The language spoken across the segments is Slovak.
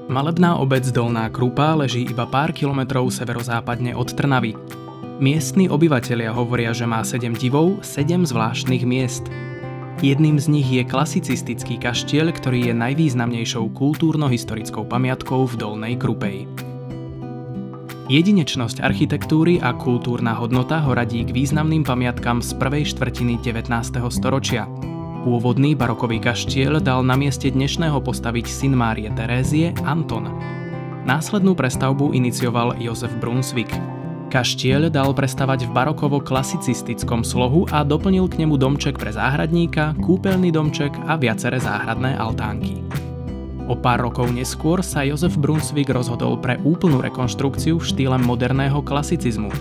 Malebná obec Dolná Krupa leží iba pár kilometrov severozápadne od Trnavy. Miestni obyvatelia hovoria, že má 7 divov, 7 zvláštnych miest. Jedným z nich je klasicistický kaštieľ, ktorý je najvýznamnejšou kultúrno-historickou pamiatkou v Dolnej Krupej. Jedinečnosť architektúry a kultúrna hodnota ho radí k významným pamiatkam z prvej štvrtiny 19. storočia. Pôvodný barokový kaštieľ dal na mieste dnešného postaviť syn Márie Terézie Anton. Následnú prestavbu inicioval Jozef Brunswick. Kaštieľ dal prestavať v barokovo-klasicistickom slohu a doplnil k nemu domček pre záhradníka, kúpeľný domček a viaceré záhradné altánky. O pár rokov neskôr sa Jozef Brunswick rozhodol pre úplnú rekonštrukciu v štýle moderného klasicizmu.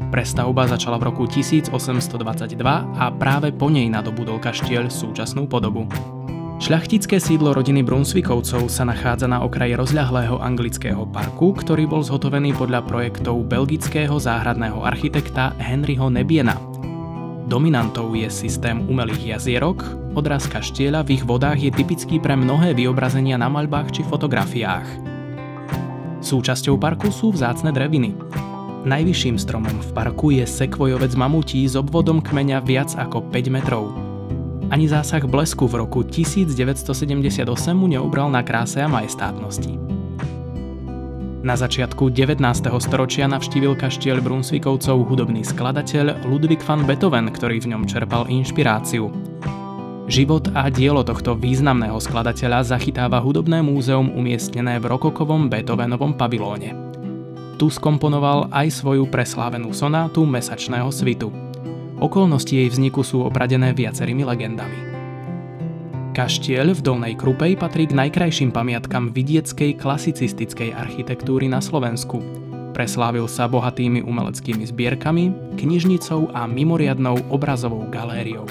Prestavba začala v roku 1822 a práve po nej nadobudol kaštieľ súčasnú podobu. Šľachtické sídlo rodiny Brunswickovcov sa nachádza na okraji rozľahlého anglického parku, ktorý bol zhotovený podľa projektov belgického záhradného architekta Henryho Nebiena. Dominantou je systém umelých jazierok, odraz kaštieľa v ich vodách je typický pre mnohé vyobrazenia na maľbách či fotografiách. Súčasťou parku sú vzácne dreviny. Najvyšším stromom v parku je sekvojovec mamutí s obvodom kmeňa viac ako 5 metrov. Ani zásah blesku v roku 1978 mu neubral na kráse a majestátnosti. Na začiatku 19. storočia navštívil kaštieľ Brunswickovcov hudobný skladateľ Ludwig van Beethoven, ktorý v ňom čerpal inšpiráciu. Život a dielo tohto významného skladateľa zachytáva hudobné múzeum umiestnené v rokokovom Beethovenovom pavilóne. Tu skomponoval aj svoju preslávenú sonátu Mesačného svitu. Okolnosti jej vzniku sú opradené viacerými legendami. Kaštieľ v Dolnej Krupej patrí k najkrajším pamiatkam vidieckej klasicistickej architektúry na Slovensku. Preslávil sa bohatými umeleckými zbierkami, knižnicou a mimoriadnou obrazovou galériou.